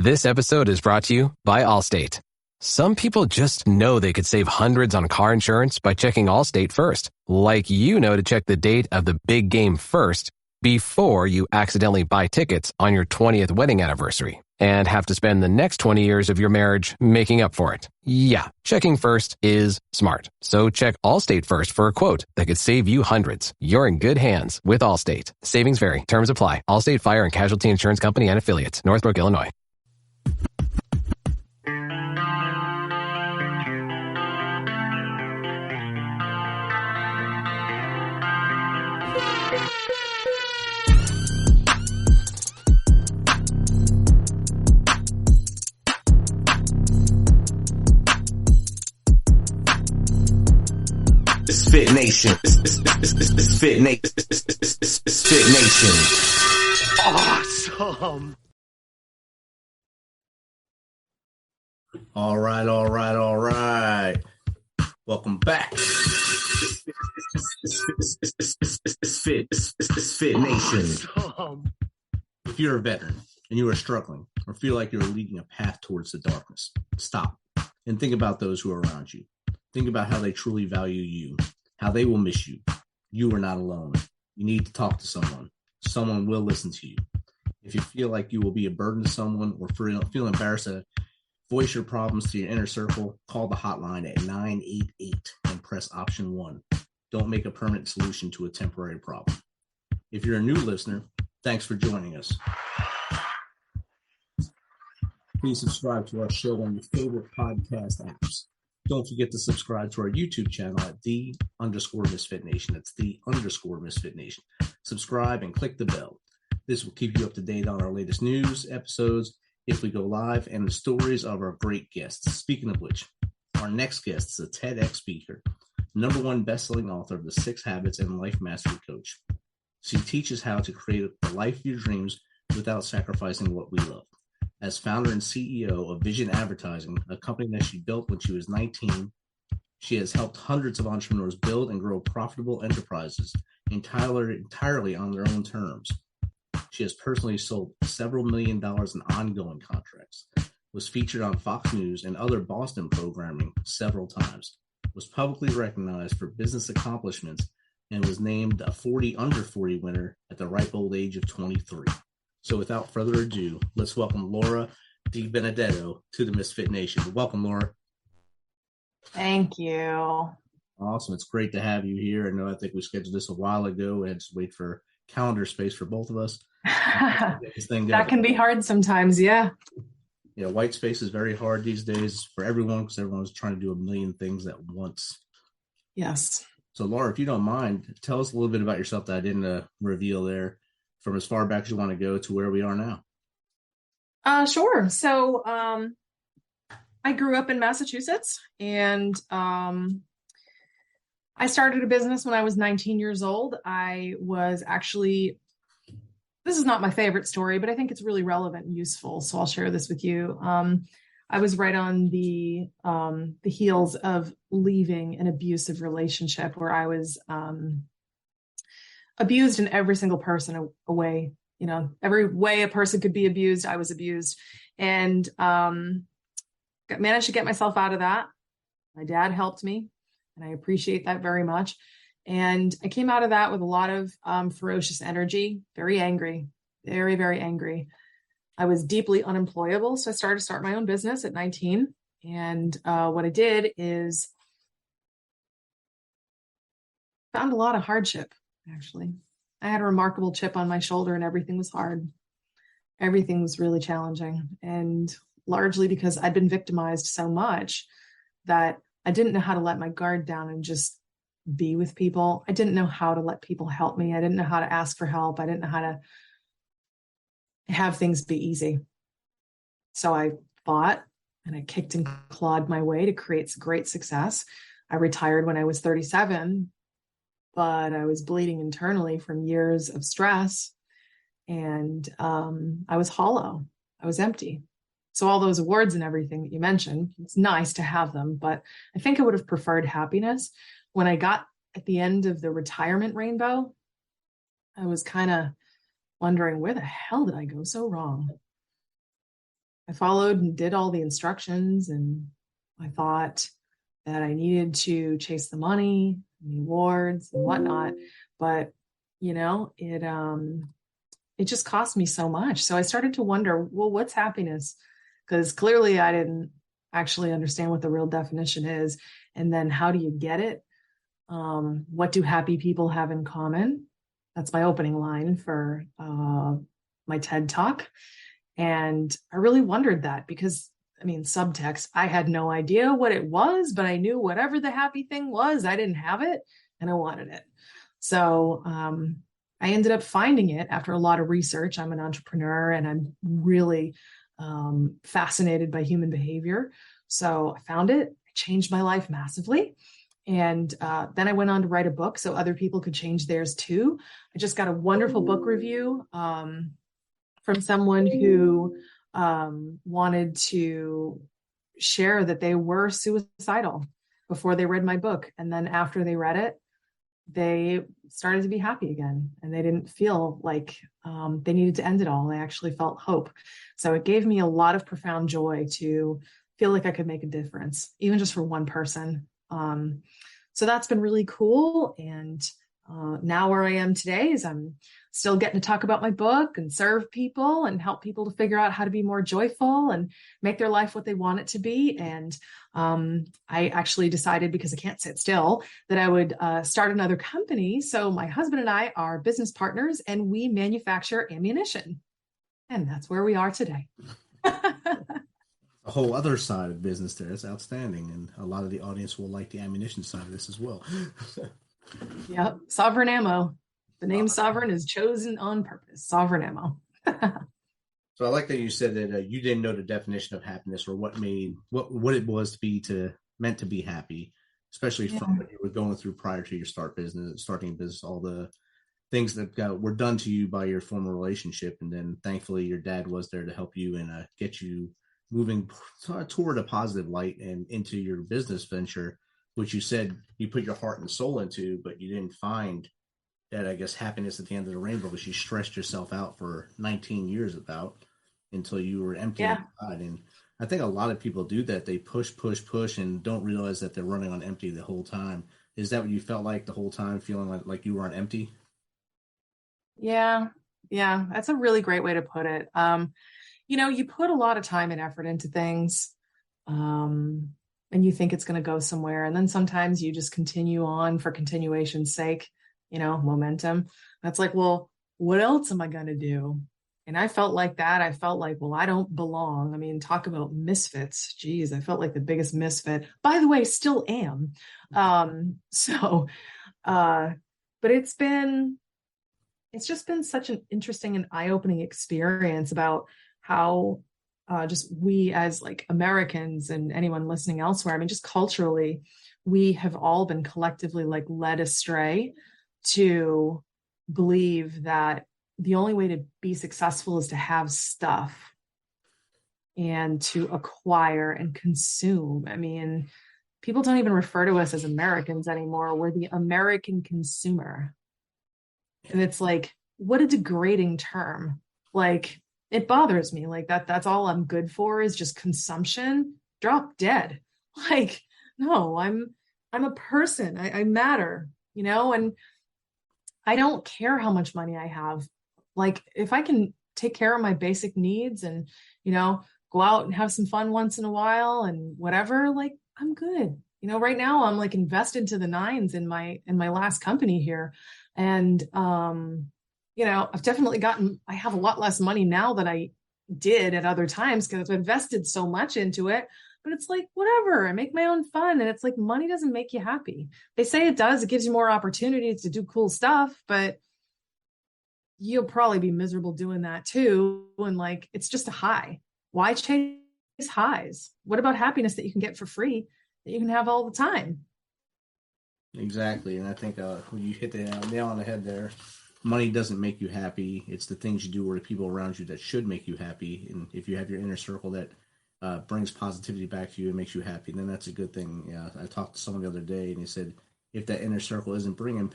This episode is brought to you by Allstate. Some people just know they could save hundreds on car insurance by checking Allstate first. Like you know to check the date of the big game first before you accidentally buy tickets on your 20th wedding anniversary and have to spend the next 20 years of your marriage making up for it. Yeah, checking first is smart. So check Allstate first for a quote that could save you hundreds. You're in good hands with Allstate. Savings vary. Terms apply. Allstate Fire and Casualty Insurance Company and Affiliates. Northbrook, Illinois. MisFitNation. MisFitNation. Awesome. All right. Welcome back. MisFitNation. Awesome. If you're a veteran and you are struggling or feel like you're leading a path towards the darkness, stop and think about those who are around you. Think about how they truly value you, how they will miss you. You are not alone. You need to talk to someone. Someone will listen to you. If you feel like you will be a burden to someone or feel embarrassed to voice your problems to your inner circle, call the hotline at 988 and press option 1. Don't make a permanent solution to a temporary problem. If you're a new listener, thanks for joining us. Please subscribe to our show on your favorite podcast apps. Don't forget to subscribe to our YouTube channel at _MisFitNation. That's _MisFitNation. Subscribe and click the bell. This will keep you up to date on our latest news, episodes, if we go live, and the stories of our great guests. Speaking of which, our next guest is a TEDx speaker, #1 bestselling author of The 6 Habits and Life Mastery Coach. She teaches how to create the life of your dreams without sacrificing what we love. As founder and CEO of Vision Advertising, a company that she built when she was 19, she has helped hundreds of entrepreneurs build and grow profitable enterprises entirely on their own terms. She has personally sold several $1 million in ongoing contracts, was featured on Fox News and other Boston programming several times, was publicly recognized for business accomplishments, and was named a 40 under 40 winner at the ripe old age of 23. So without further ado, let's welcome Laura DiBenedetto to the MisFitNation. Welcome, Laura. Thank you. Awesome. It's great to have you here. I think we scheduled this a while ago. We had to wait for calendar space for both of us. That can be hard sometimes, yeah. Yeah, white space is very hard these days for everyone because everyone's trying to do a million things at once. Yes. So, Laura, if you don't mind, tell us a little bit about yourself that I didn't reveal there, from as far back as you want to go to where we are now. Sure. So I grew up in Massachusetts, and I started a business when I was 19 years old. I was actually, this is not my favorite story, but I think it's really relevant and useful, so I'll share this with you. I was right on the heels of leaving an abusive relationship where I was abused in every single person away, every way a person could be abused, I was abused, and managed to get myself out of that. My dad helped me, and I appreciate that very much. And I came out of that with a lot of ferocious energy, very angry, very, very angry. I was deeply unemployable, so I started to start my own business at 19. And what I did is found a lot of hardship. Actually, I had a remarkable chip on my shoulder and everything was hard. Everything was really challenging, and largely because I'd been victimized so much that I didn't know how to let my guard down and just be with people. I didn't know how to let people help me. I didn't know how to ask for help. I didn't know how to have things be easy. So I fought and I kicked and clawed my way to create great success. I retired when I was 37. But I was bleeding internally from years of stress, and I was hollow. I was empty. So all those awards and everything that you mentioned, it's nice to have them, but I think I would have preferred happiness. When I got at the end of the retirement rainbow, I was kind of wondering, where the hell did I go so wrong? I followed and did all the instructions, and I thought that I needed to chase the money, and the awards and whatnot. But, it just cost me so much. So I started to wonder, well, what's happiness? Because clearly I didn't actually understand what the real definition is. And then how do you get it? What do happy people have in common? That's my opening line for my TED Talk. And I really wondered that because, subtext, I had no idea what it was, but I knew whatever the happy thing was, I didn't have it and I wanted it. So I ended up finding it after a lot of research. I'm an entrepreneur and I'm really fascinated by human behavior. So I found it, it changed my life massively. And then I went on to write a book so other people could change theirs too. I just got a wonderful book review from someone who wanted to share that they were suicidal before they read my book. And then after they read it, they started to be happy again. And they didn't feel like they needed to end it all. They actually felt hope. So it gave me a lot of profound joy to feel like I could make a difference, even just for one person. So that's been really cool. And now where I am today is I'm still getting to talk about my book and serve people and help people to figure out how to be more joyful and make their life what they want it to be. And I actually decided, because I can't sit still, that I would start another company. So my husband and I are business partners and we manufacture ammunition. And that's where we are today. A whole other side of business there. That's outstanding. And a lot of the audience will like the ammunition side of this as well. Yep. Sovereign Ammo. The name Sovereign is chosen on purpose. Sovereign Ammo. So I like that you said that you didn't know the definition of happiness or what it was to be meant to be happy, especially from what you were going through prior to your starting business, all the things that were done to you by your former relationship. And then thankfully your dad was there to help you and get you moving toward a positive light and into your business venture, which you said you put your heart and soul into, but you didn't find that, I guess, happiness at the end of the rainbow because you stressed yourself out for 19 years until you were empty inside. And I think a lot of people do that. They push and don't realize that they're running on empty the whole time. Is that what you felt like the whole time, feeling like you were on empty? Yeah. That's a really great way to put it. You put a lot of time and effort into things, and you think it's going to go somewhere. And then sometimes you just continue on for continuation's sake, momentum. That's like, well, what else am I going to do? And I felt like that. I felt like, well, I don't belong. Talk about misfits. Geez, I felt like the biggest misfit. By the way, still am. But it's just been such an interesting and eye-opening experience about how just we as like Americans and anyone listening elsewhere, just culturally, we have all been collectively like led astray to believe that the only way to be successful is to have stuff and to acquire and consume. People don't even refer to us as Americans anymore. We're the American consumer. And it's like, what a degrading term. Like, it bothers me. Like that's all I'm good for is just consumption. Drop dead. Like, no, I'm a person. I matter, and I don't care how much money I have. Like, if I can take care of my basic needs and, go out and have some fun once in a while and whatever, like, I'm good. Right now I'm like invested to the nines in my last company here. And, I've definitely I have a lot less money now than I did at other times because I've invested so much into it. But it's like, whatever, I make my own fun. And it's like, money doesn't make you happy. They say it does. It gives you more opportunities to do cool stuff, but you'll probably be miserable doing that too. And like, it's just a high. Why chase highs? What about happiness that you can get for free, that you can have all the time? Exactly. And I think when you hit the nail on the head there, money doesn't make you happy. It's the things you do or the people around you that should make you happy. And if you have your inner circle that brings positivity back to you and makes you happy, then that's a good thing. Yeah, I talked to someone the other day and he said, if that inner circle isn't bringing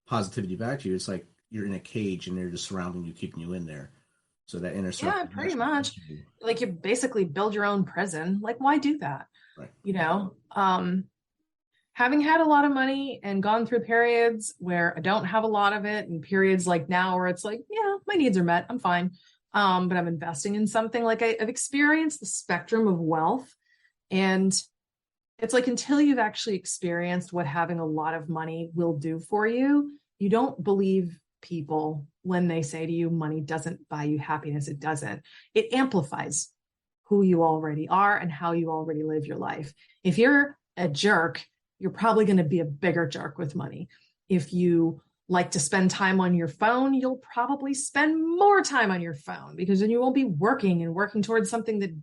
positivity back to you, it's like you're in a cage and they're just surrounding you, keeping you in there. So that inner circle. Yeah, pretty much. Like you basically build your own prison. Like, why do that? Right. You know, having had a lot of money and gone through periods where I don't have a lot of it, and periods like now where it's like, yeah, my needs are met, I'm fine. But I'm investing in something. Like I've experienced the spectrum of wealth, and it's like until you've actually experienced what having a lot of money will do for you, you don't believe people when they say to you, money doesn't buy you happiness. It doesn't. It amplifies who you already are and how you already live your life. If you're a jerk, you're probably going to be a bigger jerk with money. If you like to spend time on your phone, you'll probably spend more time on your phone, because then you won't be working towards something that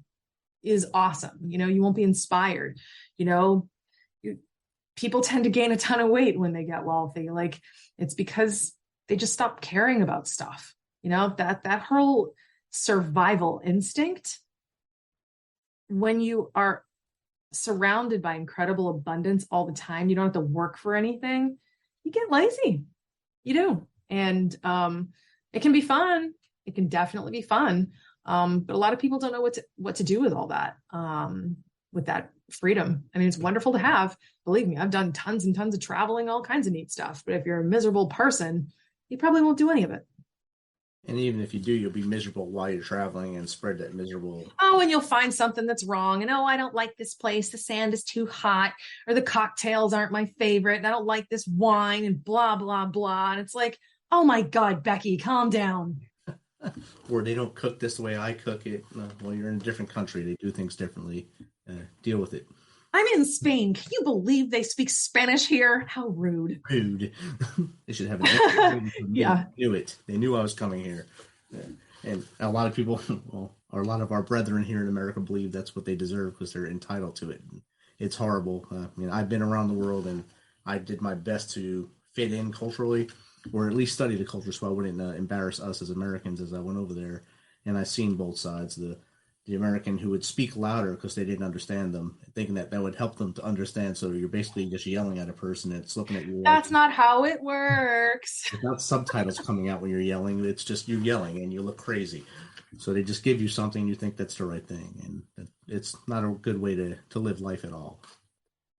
is awesome. You know, you won't be inspired. You know, people tend to gain a ton of weight when they get wealthy. Like it's because they just stop caring about stuff. You know, that whole survival instinct, when you are surrounded by incredible abundance all the time, you don't have to work for anything, you get lazy. You do. And it can be fun. It can definitely be fun. But a lot of people don't know what to do with all that, with that freedom. I mean, it's wonderful to have. Believe me, I've done tons and tons of traveling, all kinds of neat stuff. But if you're a miserable person, you probably won't do any of it. And even if you do, you'll be miserable while you're traveling and spread that miserable. Oh, and you'll find something that's wrong. And, oh, I don't like this place. The sand is too hot, or the cocktails aren't my favorite. And I don't like this wine, and blah, blah, blah. And it's like, oh my God, Becky, calm down. Or they don't cook this the way I cook it. Well, you're in a different country. They do things differently. Deal with it. I'm in Spain. Can you believe they speak Spanish here? How rude. Rude. They should have an Yeah. They knew it. They knew I was coming here. And a lot of people, well, or a lot of our brethren here in America believe that's what they deserve because they're entitled to it. It's horrible. I mean, I've been around the world and I did my best to fit in culturally, or at least study the culture so I wouldn't embarrass us as Americans as I went over there. And I've seen both sides. The American who would speak louder because they didn't understand them, thinking that would help them to understand. So you're basically just yelling at a person that's looking at you. That's not how it works. Without subtitles coming out when you're yelling, it's just you yelling and you look crazy. So they just give you something and you think that's the right thing. And it's not a good way to live life at all.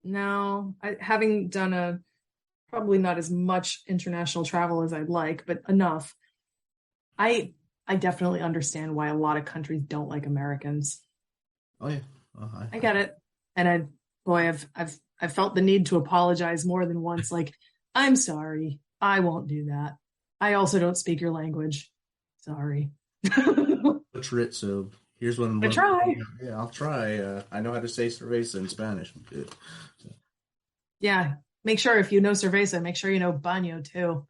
No, having done probably not as much international travel as I'd like, but enough. I definitely understand why a lot of countries don't like Americans. Oh yeah, I get it, and I've felt the need to apologize more than once. Like, I'm sorry, I won't do that. I also don't speak your language. Sorry. Butcher it. So here's one. I try. Yeah, I'll try. I know how to say cerveza in Spanish. Good. So. Yeah, make sure if you know cerveza, make sure you know baño too.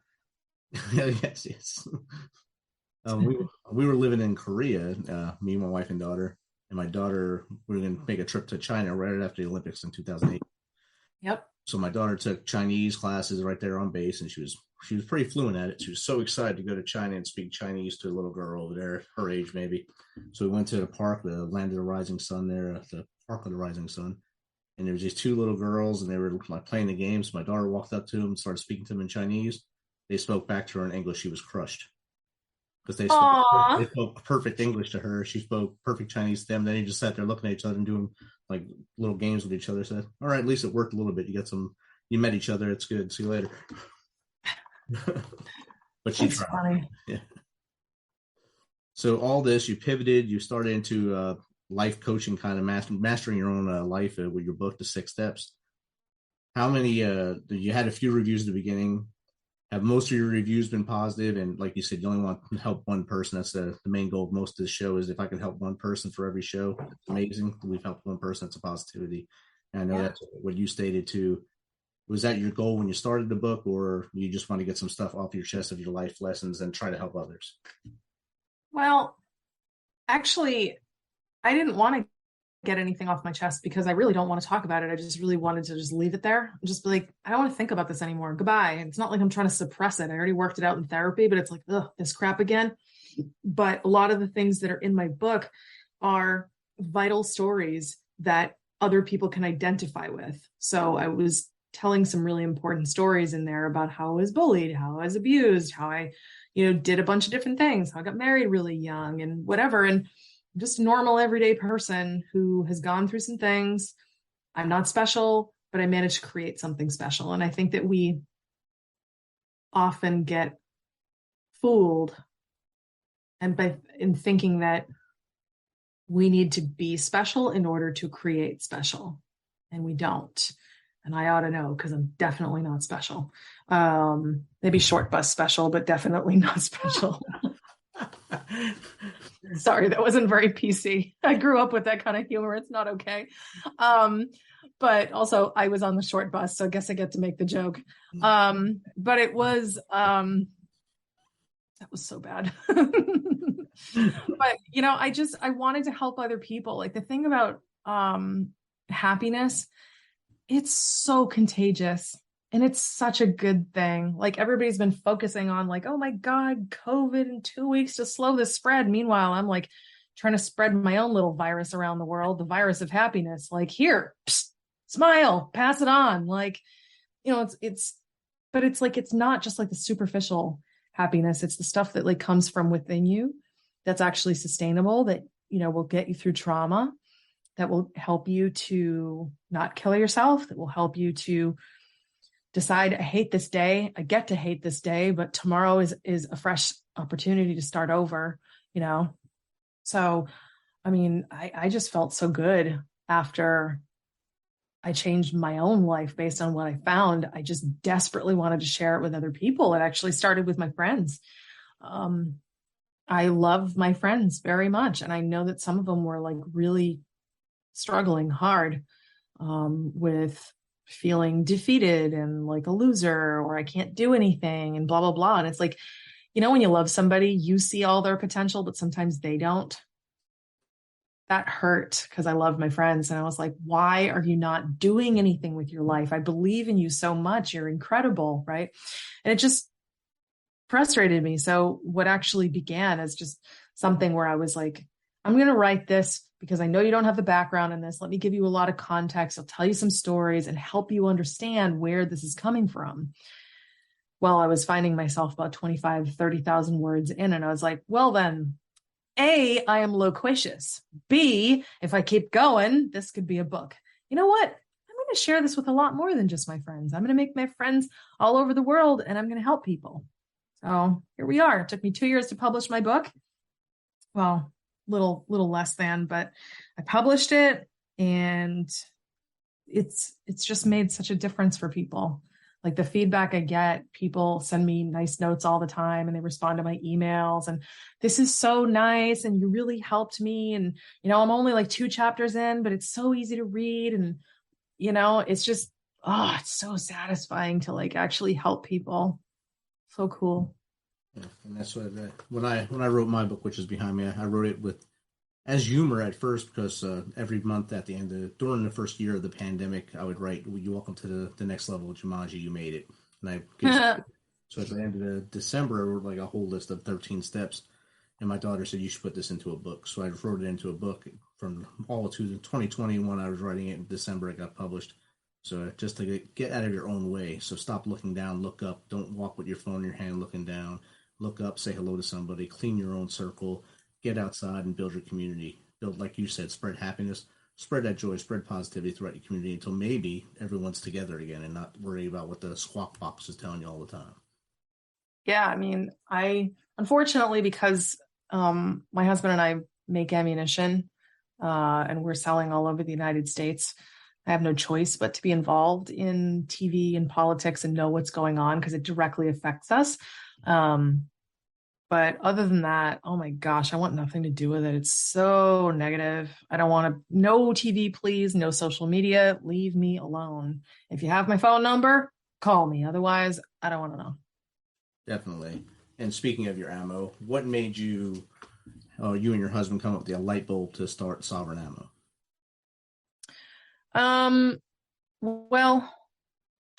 Yes. We were living in Korea, me, my wife, and daughter. And my daughter, we were going to make a trip to China right after the Olympics in 2008. Yep. So my daughter took Chinese classes right there on base, and she was pretty fluent at it. She was so excited to go to China and speak Chinese to a little girl over there, her age maybe. So we went to the park, the Land of the Rising Sun there, the Park of the Rising Sun. And there was these two little girls, and they were like playing the games. My daughter walked up to them and started speaking to them in Chinese. They spoke back to her in English. She was crushed. Because they spoke perfect English to her. She spoke perfect Chinese to them. Then they just sat there looking at each other and doing like little games with each other. Said, all right, at least it worked a little bit. You met each other. It's good. See you later. But she tried. Funny. Yeah. So all this, you pivoted, you started into life coaching, kind of mastering your own life with your book, The 6 Steps. How many, you had a few reviews at the beginning. Have most of your reviews been positive? And like you said, you only want to help one person. That's the main goal of most of the show is if I can help one person for every show, it's amazing. We've helped one person. It's a positivity. And I know that's what you stated too. Was that your goal when you started the book, or you just want to get some stuff off your chest of your life lessons and try to help others? Well, actually, I didn't want to get anything off my chest because I really don't want to talk about it. I just really wanted to just leave it there. Just be like, I don't want to think about this anymore. Goodbye. It's not like I'm trying to suppress it. I already worked it out in therapy, but it's like, ugh, this crap again. But a lot of the things that are in my book are vital stories that other people can identify with. So I was telling some really important stories in there about how I was bullied, how I was abused, how I, did a bunch of different things. I got married really young and whatever. And I'm just a normal everyday person who has gone through some things. I'm not special, but I managed to create something special. And I think that we often get fooled in thinking that we need to be special in order to create special, and we don't. And I ought to know, because I'm definitely not special. Maybe short bus special, but definitely not special. Sorry, that wasn't very PC. I grew up with that kind of humor. It's not okay. But also I was on the short bus, so I guess I get to make the joke. But it was, that was so bad. But, I wanted to help other people. Like, the thing about happiness, it's so contagious and it's such a good thing. Like, everybody's been focusing on like, oh my God, COVID in 2 weeks to slow the spread. Meanwhile, I'm like trying to spread my own little virus around the world, the virus of happiness. Like, here, smile, pass it on. Like, but it's like, it's not just like the superficial happiness. It's the stuff that like comes from within you that's actually sustainable, that, will get you through trauma, that will help you to not kill yourself, that will help you to decide, I hate this day, I get to hate this day, but tomorrow is a fresh opportunity to start over, So, I mean, I just felt so good after I changed my own life based on what I found. I just desperately wanted to share it with other people. It actually started with my friends. I love my friends very much. And I know that some of them were like really struggling hard with feeling defeated and like a loser, or I can't do anything and blah, blah, blah. And it's like, when you love somebody, you see all their potential, but sometimes they don't. That hurt, because I love my friends. And I was like, why are you not doing anything with your life? I believe in you so much. You're incredible. Right. And it just frustrated me. So what actually began as just something where I was like, I'm going to write this because I know you don't have the background in this. Let me give you a lot of context. I'll tell you some stories and help you understand where this is coming from. Well, I was finding myself about 25, 30,000 words in, and I was like, well, then, A, I am loquacious. B, if I keep going, this could be a book. You know what? I'm going to share this with a lot more than just my friends. I'm going to make my friends all over the world, and I'm going to help people. So here we are. It took me 2 years to publish my book. Well, little less than, but I published it, and it's just made such a difference for people. Like, the feedback I get, people send me nice notes all the time, and they respond to my emails, and this is so nice, and you really helped me. And, I'm only like 2 chapters in, but it's so easy to read. And, it's just, it's so satisfying to like actually help people. So cool. Yeah, and that's what when I wrote my book, which is behind me, I wrote it with as humor at first, because every month at the end during the first year of the pandemic, I would write, "You welcome to the next level, Jumanji, you made it." And so at the end of December, I wrote like a whole list of 13 steps, and my daughter said, "You should put this into a book." So I wrote it into a book from all to 2021. I was writing it in December. It got published. So just to get out of your own way. So stop looking down, look up. Don't walk with your phone in your hand looking down. Look up, say hello to somebody, clean your own circle, get outside and build your community. Build, like you said, spread happiness, spread that joy, spread positivity throughout your community until maybe everyone's together again and not worry about what the squawk box is telling you all the time. Yeah, I mean, unfortunately, because my husband and I make ammunition and we're selling all over the United States, I have no choice but to be involved in TV and politics and know what's going on, because it directly affects us. But other than that, oh my gosh, I want nothing to do with it. It's so negative. I don't want to, no TV, please, no social media, leave me alone. If you have my phone number, call me. Otherwise, I don't want to know. Definitely. And speaking of your ammo, what made you and your husband come up with the light bulb to start Sovereign Ammo? Well,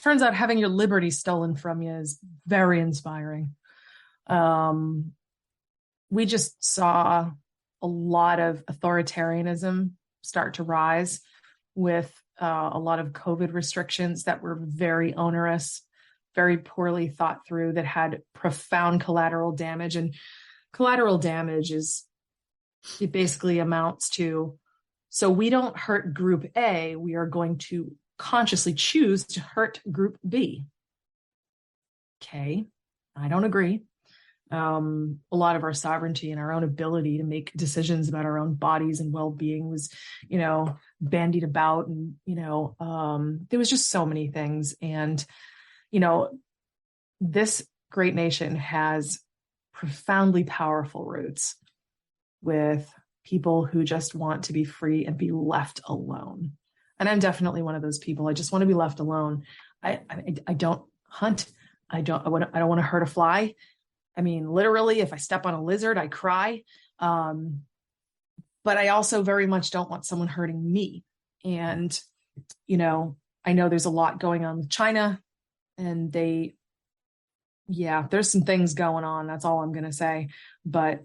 turns out having your liberty stolen from you is very inspiring. We just saw a lot of authoritarianism start to rise with a lot of COVID restrictions that were very onerous. very poorly thought through, that had profound collateral damage. And collateral damage it basically amounts to, so we don't hurt group A, we are going to consciously choose to hurt group B. Okay, I don't agree. A lot of our sovereignty and our own ability to make decisions about our own bodies and well-being was, bandied about. And, there was just so many things. And, this great nation has profoundly powerful roots with people who just want to be free and be left alone. And I'm definitely one of those people. I just want to be left alone. I don't hunt. I don't want to hurt a fly. I mean, literally, if I step on a lizard, I cry. But I also very much don't want someone hurting me. And, I know there's a lot going on with China, and there's some things going on. That's all I'm going to say. But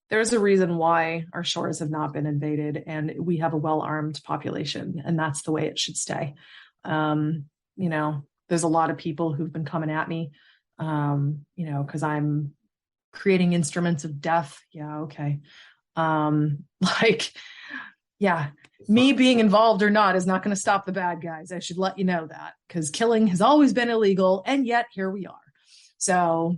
there's a reason why our shores have not been invaded, and we have a well-armed population, and that's the way it should stay. There's a lot of people who've been coming at me, because I'm creating instruments of death. Yeah. Okay. Me being involved or not is not going to stop the bad guys. I should let you know that, because killing has always been illegal, and yet here we are. So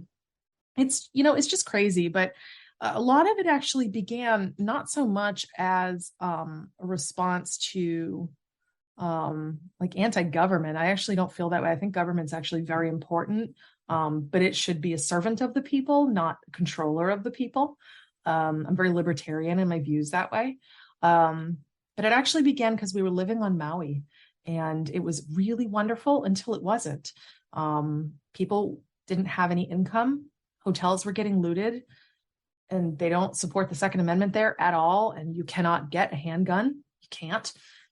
it's just crazy. But a lot of it actually began not so much as a response to anti-government. I actually don't feel that way. I think government's actually very important, but it should be a servant of the people, not a controller of the people. I'm very libertarian in my views that way. But it actually began because we were living on Maui, and it was really wonderful until it wasn't. People didn't have any income. Hotels were getting looted, and they don't support the Second Amendment there at all. And you cannot get a handgun. You can't.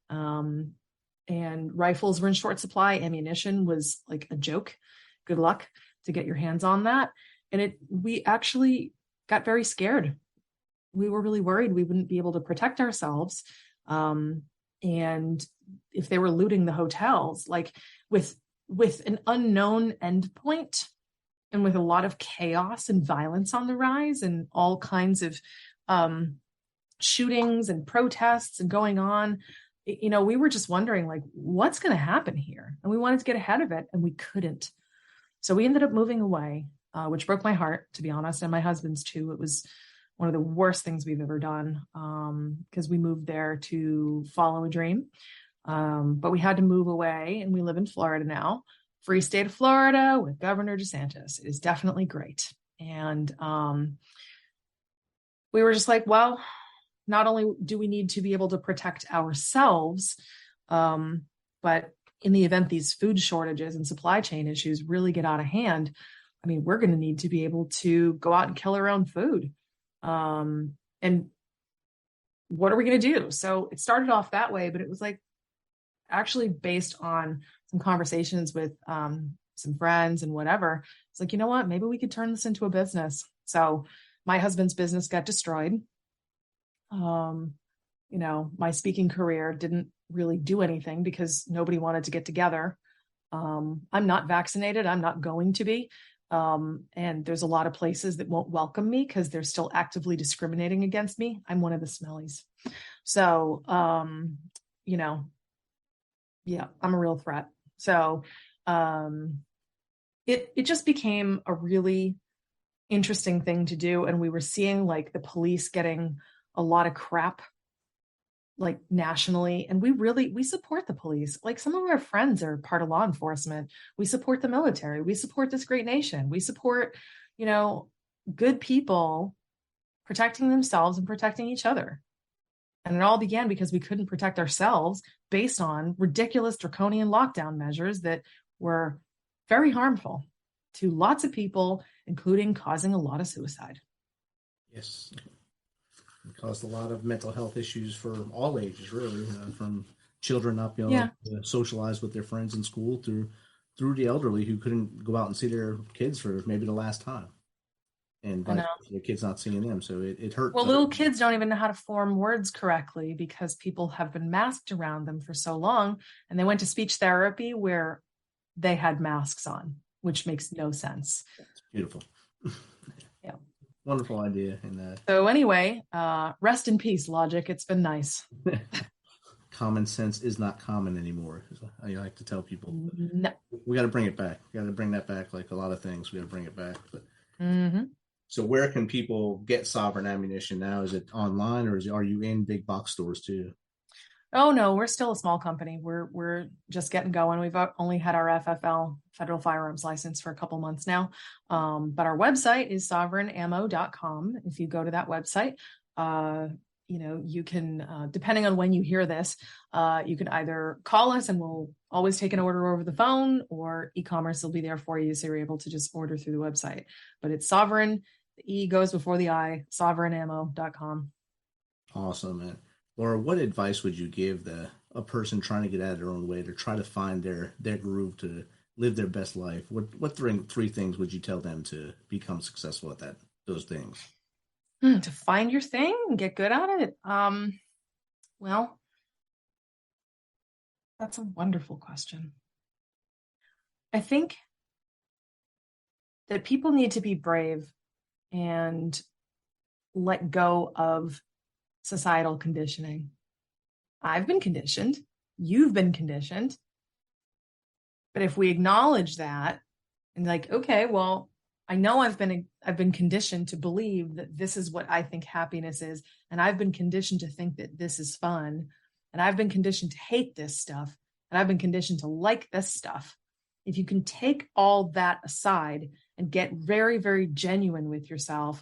And rifles were in short supply. Ammunition was like a joke. Good luck to get your hands on that. And we actually got very scared. We were really worried we wouldn't be able to protect ourselves. And if they were looting the hotels, like with an unknown endpoint, and with a lot of chaos and violence on the rise, and all kinds of shootings and protests and going on, we were just wondering, like, what's going to happen here? And we wanted to get ahead of it, and we couldn't. So we ended up moving away, which broke my heart, to be honest, and my husband's too. It was one of the worst things we've ever done, because we moved there to follow a dream. But we had to move away, and we live in Florida now. Free state of Florida with Governor DeSantis. It is definitely great. And we were just like, well, not only do we need to be able to protect ourselves, but in the event these food shortages and supply chain issues really get out of hand, I mean, we're going to need to be able to go out and kill our own food. And what are we going to do? So it started off that way, but it was like actually based on some conversations with some friends and whatever. It's like, you know what, maybe we could turn this into a business. So my husband's business got destroyed. My speaking career didn't really do anything because nobody wanted to get together. I'm not vaccinated. I'm not going to be. And there's a lot of places that won't welcome me because they're still actively discriminating against me. I'm one of the smellies. So, yeah, I'm a real threat. So, it just became a really interesting thing to do. And we were seeing like the police getting a lot of crap, like nationally. And we support the police. Like some of our friends are part of law enforcement. We support the military. We support this great nation. We support, good people protecting themselves and protecting each other. And it all began because we couldn't protect ourselves based on ridiculous draconian lockdown measures that were very harmful to lots of people, including causing a lot of suicide. Yes. It caused a lot of mental health issues for all ages, really, from children up, to socialize with their friends in school through the elderly who couldn't go out and see their kids for maybe the last time. And the kids not seeing them. So it hurt. Well, little kids don't even know how to form words correctly because people have been masked around them for so long. And they went to speech therapy where they had masks on, which makes no sense. It's beautiful. Yeah. Wonderful idea. And so anyway, rest in peace, logic. It's been nice. common sense is not common anymore. I like to tell people. No. We got to bring it back. We got to bring that back. Like a lot of things, we got to bring it back. But so where can people get Sovereign Ammunition now? Is it online, or are you in big box stores too? Oh no, we're still a small company. We're just getting going. We've only had our FFL, Federal Firearms License, for a couple months now. But our website is sovereignammo.com. If you go to that website, you can, depending on when you hear this, you can either call us and we'll always take an order over the phone, or e-commerce will be there for you. So you're able to just order through the website. But it's Sovereign, the E goes before the I, sovereignammo.com. Awesome, man. Laura, what advice would you give a person trying to get out of their own way, to try to find their groove, to live their best life? What three things would you tell them to become successful at those things? To find your thing and get good at it. Well, that's a wonderful question. I think that people need to be brave and let go of societal conditioning. I've been conditioned. You've been conditioned. But if we acknowledge that and like, okay, well, I know I've been conditioned to believe that this is what I think happiness is. And I've been conditioned to think that this is fun. And I've been conditioned to hate this stuff. And I've been conditioned to like this stuff. If you can take all that aside and get very, very genuine with yourself,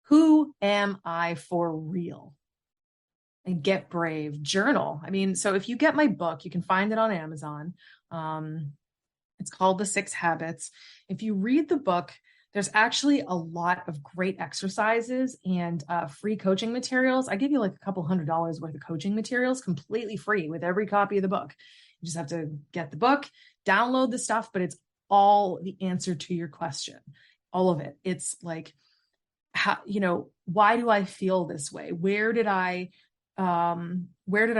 who am I for real? And get brave, journal. I mean, so if you get my book, you can find it on Amazon. It's called The 6 Habits. If you read the book, there's actually a lot of great exercises and free coaching materials. I give you like a couple $100 worth of coaching materials completely free with every copy of the book. You just have to get the book, download the stuff, but it's all the answer to your question, all of it. It's like, how, why do I feel this way? Where did I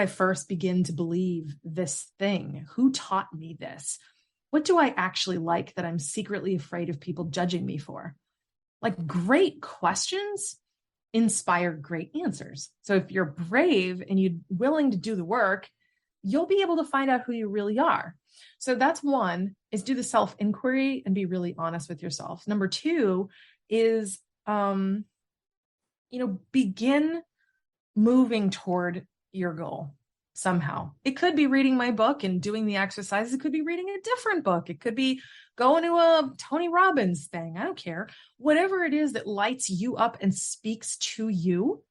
first begin to believe this thing? Who taught me this? What do I actually like that I'm secretly afraid of people judging me for? Like, great questions inspire great answers. So if you're brave and you're willing to do the work, you'll be able to find out who you really are. So that's one, is do the self-inquiry and be really honest with yourself. Number two is, begin moving toward your goal somehow. It could be reading my book and doing the exercises. It could be reading a different book. It could be going to a Tony Robbins thing. I don't care. Whatever it is that lights you up and speaks to you,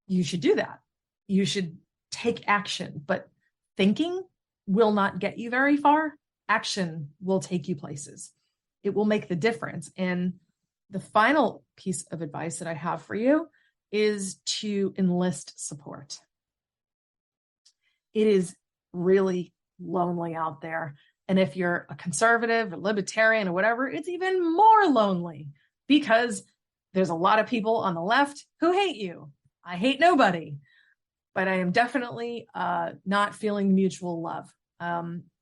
you should do that. You should take action. But thinking will not get you very far. Action will take you places. It will make the difference. And the final piece of advice that I have for you is to enlist support. It is really lonely out there. And if you're a conservative or libertarian or whatever, it's even more lonely because there's a lot of people on the left who hate you. I hate nobody, but I am definitely not feeling mutual love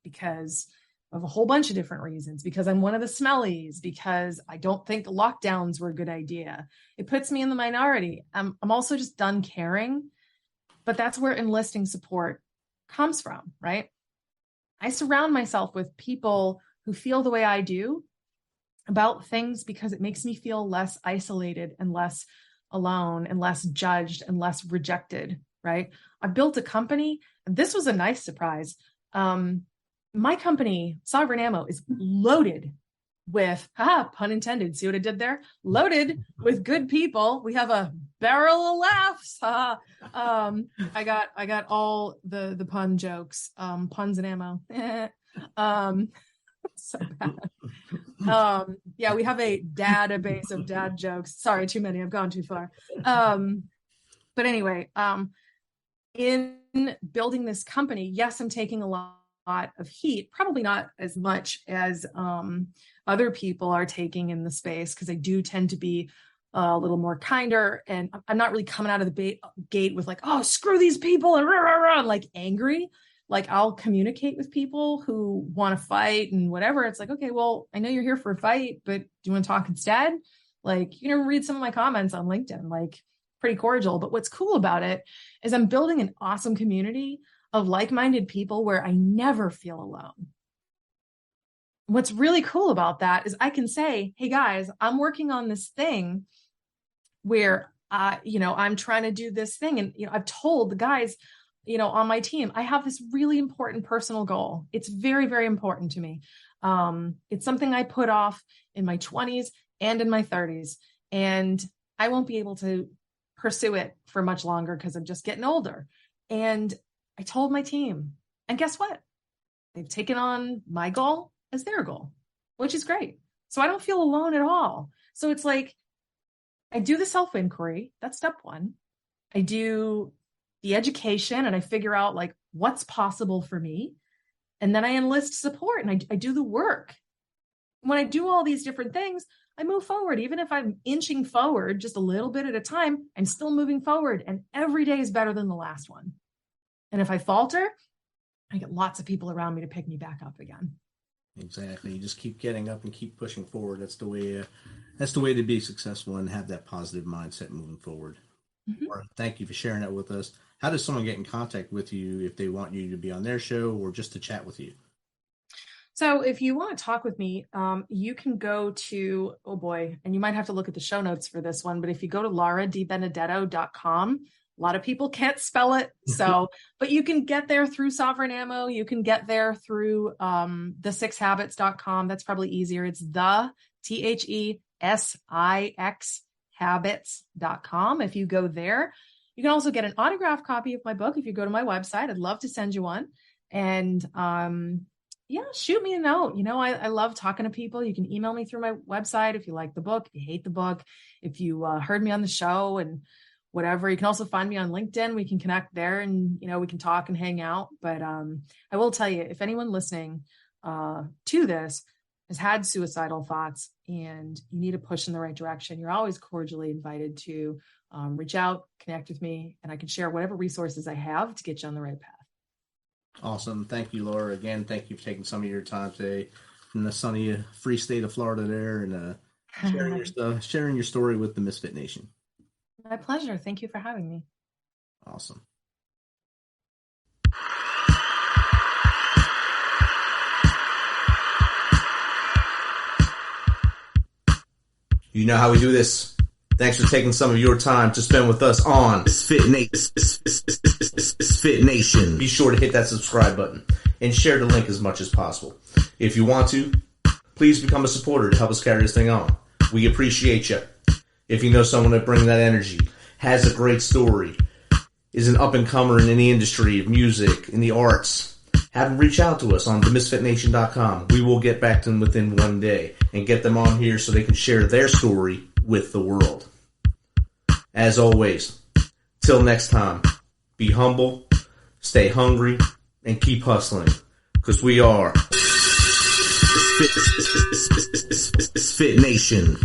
because of a whole bunch of different reasons, because I'm one of the smellies, because I don't think lockdowns were a good idea. It puts me in the minority. I'm also just done caring, but that's where enlisting support comes from, right? I surround myself with people who feel the way I do about things because it makes me feel less isolated and less alone and less judged and less rejected, right? I built a company, and this was a nice surprise. My company, Sovereign Ammo, is loaded with, pun intended, see what I did there? Loaded with good people. We have a barrel of laughs. I got all the pun jokes, puns and ammo. So bad. Yeah, we have a database of dad jokes. Sorry, too many. I've gone too far. But anyway, in building this company, yes, I'm taking a lot of heat, probably not as much as other people are taking in the space, because I do tend to be a little more kinder, and I'm not really coming out of the gate with like, oh, screw these people and rah, rah, rah, like angry. Like I'll communicate with people who want to fight and whatever. It's like, okay, well, I know you're here for a fight, but do you want to talk instead? Like, read some of my comments on LinkedIn, like pretty cordial. But what's cool about it is I'm building an awesome community of like-minded people where I never feel alone. What's really cool about that is I can say, hey guys, I'm working on this thing where, I'm trying to do this thing. And, I've told the guys, on my team, I have this really important personal goal. It's very, very important to me. It's something I put off in my 20s and in my 30s, and I won't be able to pursue it for much longer because I'm just getting older. And I told my team, and guess what? They've taken on my goal as their goal, which is great. So I don't feel alone at all. So it's like, I do the self-inquiry. That's step one. I do the education and I figure out like what's possible for me. And then I enlist support and I do the work. When I do all these different things, I move forward. Even if I'm inching forward just a little bit at a time, I'm still moving forward. And every day is better than the last one. And if I falter, I get lots of people around me to pick me back up again. Exactly. You just keep getting up and keep pushing forward. That's the way to be successful and have that positive mindset moving forward. Mm-hmm. Thank you for sharing that with us. How does someone get in contact with you if they want you to be on their show or just to chat with you? So if you want to talk with me, you can go to, and you might have to look at the show notes for this one, but if you go to DiBenedetto.com, a lot of people can't spell it. So, but you can get there through Sovereign Ammo. You can get there through the6habits.com. That's probably easier. It's the THESIX habits.com. If you go there, you can also get an autographed copy of my book. If you go to my website, I'd love to send you one. And shoot me a note. I love talking to people. You can email me through my website if you like the book, if you hate the book, if you heard me on the show and whatever. You can also find me on LinkedIn. We can connect there and, we can talk and hang out. But I will tell you, if anyone listening to this has had suicidal thoughts and you need a push in the right direction, you're always cordially invited to reach out, connect with me, and I can share whatever resources I have to get you on the right path. Awesome. Thank you, Laura. Again, thank you for taking some of your time today from the sunny, free state of Florida there and sharing your story with the Misfit Nation. My pleasure. Thank you for having me. Awesome. You know how we do this. Thanks for taking some of your time to spend with us on MisFitNation. Be sure to hit that subscribe button and share the link as much as possible. If you want to, please become a supporter to help us carry this thing on. We appreciate you. If you know someone that brings that energy, has a great story, is an up-and-comer in the industry of music, in the arts, have them reach out to us on themisfitnation.com. We will get back to them within one day and get them on here so they can share their story with the world. As always, till next time, be humble, stay hungry, and keep hustling, because we are Fit Nation.